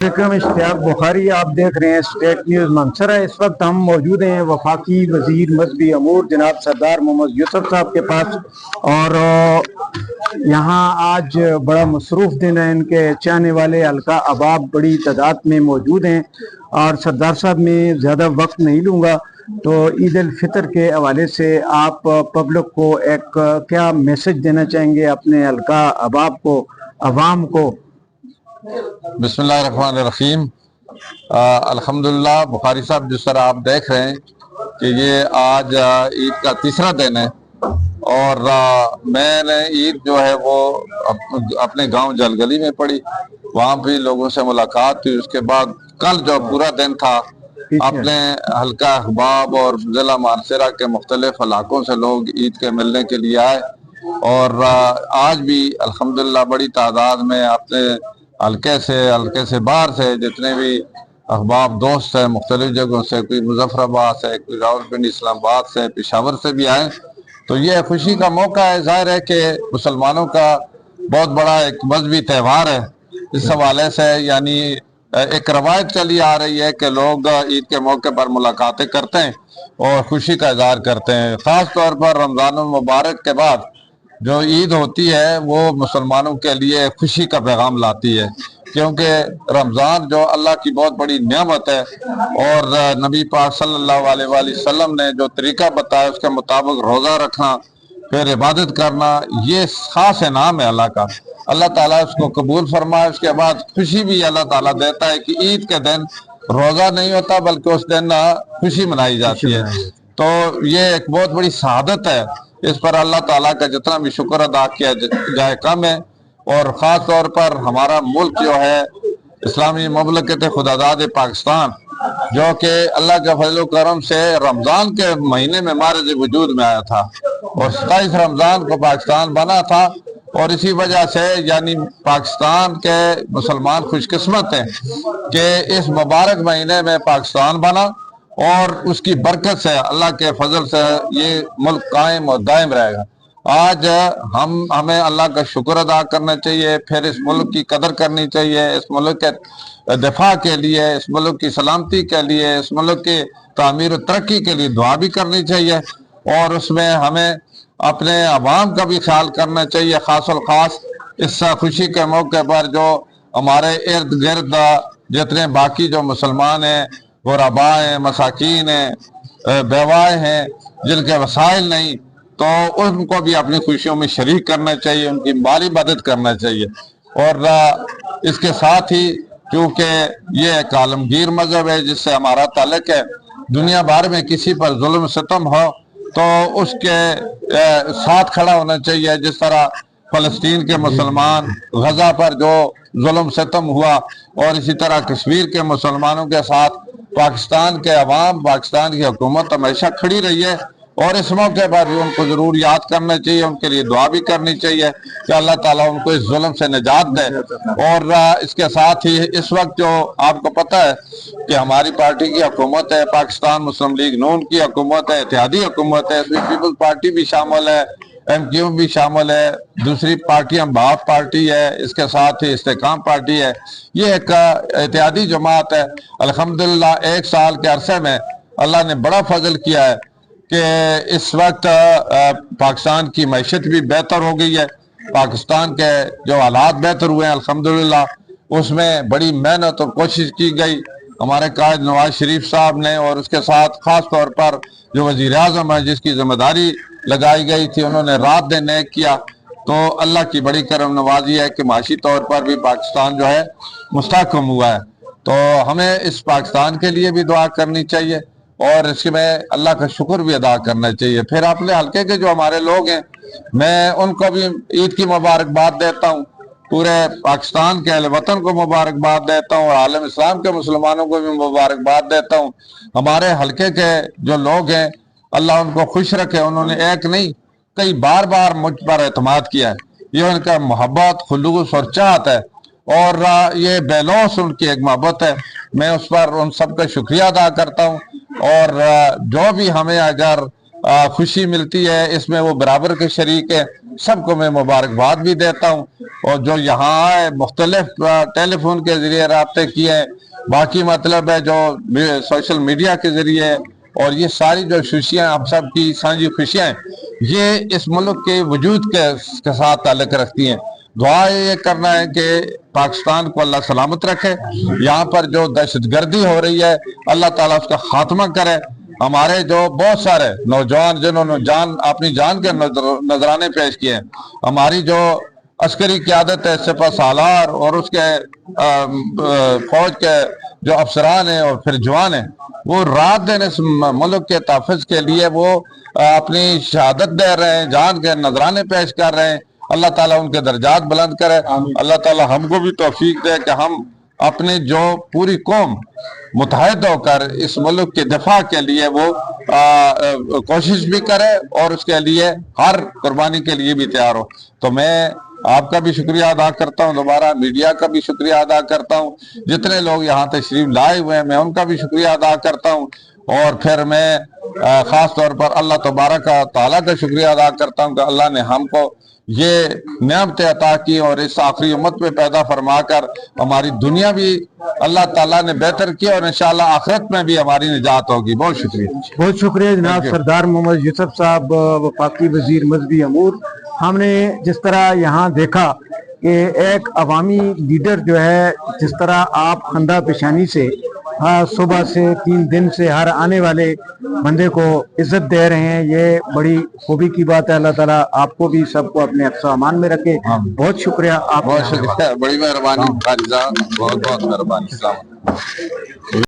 इश्तियाक बुखारी आप देख रहे हैं स्टेट न्यूज़ मंसरा। इस वक्त हम मौजूद हैं वफाकी वजीर मजहबी अमूर जनाब सरदार मोहम्मद यूसुफ साहब के पास, और यहाँ आज बड़ा मसरूफ़ दिन है। इनके चाहने वाले हल्का अहबाब बड़ी तादाद में मौजूद हैं, और सरदार साहब में ज़्यादा वक्त नहीं लूँगा, तो ईद उल फितर के हवाले से आप पब्लिक को एक क्या मैसेज देना चाहेंगे अपने हल्का अहबाब को, अवाम को? बिस्मिल्लाहिर्रहमानिर्रहीम। अल्हम्दुलिल्लाह। बुखारी साहब, जिस तरह आप देख रहे हैं कि ये आज ईद का तीसरा दिन है, और मैंने ईद जो है वो अपने गांव जलगली में पढ़ी, वहाँ भी लोगों से मुलाकात हुई। उसके बाद कल जो पूरा दिन था, अपने हल्का अहबाब और जिला मानसरा के मुख्तलिफ इलाकों से लोग ईद के मिलने के लिए आए, और आज भी अल्हम्दुलिल्लाह बड़ी तादाद में अपने हल्के से बाहर से जितने भी अहबाब दोस्त हैं मुख्तलिफ जगहों से, कोई मुजफ्फराबाद से, कोई रावलपिंडी इस्लामाबाद से, पेशावर से भी आए। तो ये खुशी का मौका है। जाहिर है कि मुसलमानों का बहुत बड़ा एक मजहबी त्यौहार है। इस हवाले से यानी एक रवायत चली आ रही है कि लोग ईद के मौके पर मुलाकातें करते हैं और खुशी का इजहार करते हैं। ख़ास तौर पर रमज़ान मुबारक के बाद जो ईद होती है वो मुसलमानों के लिए खुशी का पैगाम लाती है, क्योंकि रमज़ान जो अल्लाह की बहुत बड़ी नेमत है, और नबी पाक सल्लल्लाहु अलैहि वसल्लम ने जो तरीका बताया उसके मुताबिक रोज़ा रखना, फिर इबादत करना, ये खास इनाम है अल्लाह का। अल्लाह ताला उसको कबूल फरमाए। उसके बाद खुशी भी अल्लाह ताला देता है कि ईद के दिन रोज़ा नहीं होता बल्कि उस दिन खुशी मनाई जाती है। तो ये एक बहुत बड़ी शहादत है। इस पर अल्लाह ताला का जितना भी शुक्र अदा किया जाए कम है। और ख़ास तौर पर हमारा मुल्क जो है इस्लामी ममलकत खुदादाद पाकिस्तान, जो कि अल्लाह के फजल करम से रमज़ान के महीने में मारज वजूद में आया था, और 27 रमज़ान को पाकिस्तान बना था। और इसी वजह से यानी पाकिस्तान के मुसलमान खुशकिस्मत हैं कि इस मुबारक महीने में पाकिस्तान बना, और उसकी बरकत से अल्लाह के फजल से ये मुल्क कायम और दायम रहेगा। आज हमें अल्लाह का शुक्र अदा करना चाहिए, फिर इस मुल्क की कदर करनी चाहिए, इस मुल्क के दिफा के लिए, इस मुल्क की सलामती के लिए, इस मुल्क की तामीर और तरक्की के लिए दुआ भी करनी चाहिए, और उसमें हमें अपने अवाम का भी ख्याल करना चाहिए। खास और ख़ास इस खुशी के मौके पर जो हमारे इर्द गिर्द जितने बाकी जो मुसलमान हैं, गुरबा हैं, मसाकीन हैं, बेवाएँ हैं, जिनके वसाइल नहीं, तो उनको भी अपनी खुशियों में शरीक करना चाहिए, उनकी माली मदद करना चाहिए। और इसके साथ ही क्योंकि ये एक आलमगीर मजहब है जिससे हमारा ताल्लुक है, दुनिया भर में किसी पर जुल्म सितम हो तो उसके साथ खड़ा होना चाहिए। जिस तरह फलस्तीन के मुसलमान गजा पर जो जुल्म सितम हुआ, और इसी तरह कश्मीर के मुसलमानों के साथ पाकिस्तान के अवाम, पाकिस्तान की हुकूमत हमेशा खड़ी रही है, और इस मौके पर भी उनको जरूर याद करना चाहिए, उनके लिए दुआ भी करनी चाहिए कि अल्लाह ताला उनको इस जुल्म से निजात दे। और इसके साथ ही इस वक्त जो आपको पता है कि हमारी पार्टी की हुकूमत है, पाकिस्तान मुस्लिम लीग नून की हुकूमत है, इत्तेहादी हुकूमत है, इसमें पीपल्स पार्टी भी शामिल है, MQ भी शामिल है, दूसरी पार्टियां बाप पार्टी है, इसके साथ ही इस्तेकाम पार्टी है। ये एक इत्तेहादी जमात है। अल्हम्दुलिल्लाह एक साल के अरसे में अल्लाह ने बड़ा फजल किया है कि इस वक्त पाकिस्तान की मैशत भी बेहतर हो गई है। पाकिस्तान के जो हालात बेहतर हुए हैं अल्हम्दुलिल्लाह, उसमें बड़ी मेहनत और कोशिश की गई हमारे कायद नवाज शरीफ साहब ने, और उसके साथ खास तौर पर जो वजीर आज़म है जिसकी जिम्मेदारी लगाई गई थी, उन्होंने रात दिन नेक किया। तो अल्लाह की बड़ी करम नवाजी है कि माशी तौर पर भी पाकिस्तान जो है मुस्तहकम हुआ है। तो हमें इस पाकिस्तान के लिए भी दुआ करनी चाहिए, और इसमें अल्लाह का शुक्र भी अदा करना चाहिए। फिर अपने हल्के के जो हमारे लोग हैं, मैं उनको भी ईद की मुबारकबाद देता हूँ, पूरे पाकिस्तान के अहले वतन को मुबारकबाद देता हूँ, और आलम इस्लाम के मुसलमानों को भी मुबारकबाद देता हूँ। हमारे हल्के के जो लोग हैं अल्लाह उनको खुश रखे। उन्होंने एक नहीं कई बार बार मुझ पर एतमाद किया है। ये उनका मोहब्बत, खुलूस और चाहत है, और ये बेलौस उनकी एक मोहब्बत है। मैं उस पर उन सब का शुक्रिया अदा करता हूँ, और जो भी हमें अगर खुशी मिलती है इसमें वो बराबर के शरीक है। सबको मैं मुबारकबाद भी देता हूँ। اور جو یہاں آئے مختلف ٹیلی فون کے ذریعے رابطے کیے ہیں، باقی مطلب ہے جو سوشل میڈیا کے ذریعے، اور یہ ساری جو خوشیاں ہم سب کی سانجھی خوشیاں ہیں، یہ اس ملک کے وجود کے ساتھ تعلق رکھتی ہیں۔ دعا یہ کرنا ہے کہ پاکستان کو اللہ سلامت رکھے، یہاں پر جو دہشت گردی ہو رہی ہے اللہ تعالیٰ اس کا خاتمہ کرے۔ ہمارے جو بہت سارے نوجوان جنہوں نے اپنی جان کے نذرانے پیش کیے ہیں، ہماری جو عسکری قیادت ہے، سپہ سالار اور اس کے فوج کے جو افسران ہیں اور پھر جوان ہیں، وہ رات دن اس ملک کے تحفظ کے لیے وہ اپنی شہادت دے رہے ہیں، جان کے نذرانے پیش کر رہے ہیں۔ اللہ تعالیٰ ان کے درجات بلند کرے، اللہ تعالیٰ ہم کو بھی توفیق دے کہ ہم اپنے جو پوری قوم متحد ہو کر اس ملک کے دفاع کے لیے وہ کوشش بھی کرے اور اس کے لیے ہر قربانی کے لیے بھی تیار ہو۔ تو میں آپ کا بھی شکریہ ادا کرتا ہوں، دوبارہ میڈیا کا بھی شکریہ ادا کرتا ہوں، جتنے لوگ یہاں تشریف لائے ہوئے ہیں میں ان کا بھی شکریہ ادا کرتا ہوں، اور پھر میں خاص طور پر اللہ تبارک تعالیٰ کا شکریہ ادا کرتا ہوں کہ اللہ نے ہم کو یہ نعمت عطا کی اور اس آخری امت میں پیدا فرما کر ہماری دنیا بھی اللہ تعالیٰ نے بہتر کی اور انشاءاللہ آخرت میں بھی ہماری نجات ہوگی۔ بہت شکریہ۔ بہت شکریہ جناب سردار محمد یوسف صاحب، وفاقی وزیر مذہبی امور۔ ہم نے جس طرح یہاں دیکھا کہ ایک عوامی لیڈر جو ہے، جس طرح آپ خندہ پیشانی سے صبح سے 3 دن سے ہر آنے والے بندے کو عزت دے رہے ہیں، یہ بڑی خوبی کی بات ہے۔ اللہ تعالیٰ آپ کو بھی سب کو اپنے حفظ و امان میں رکھے۔ بہت شکریہ آپ، بہت شکریہ، بڑی مہربانی، بہت بہت مہربانی۔ السلام علیکم۔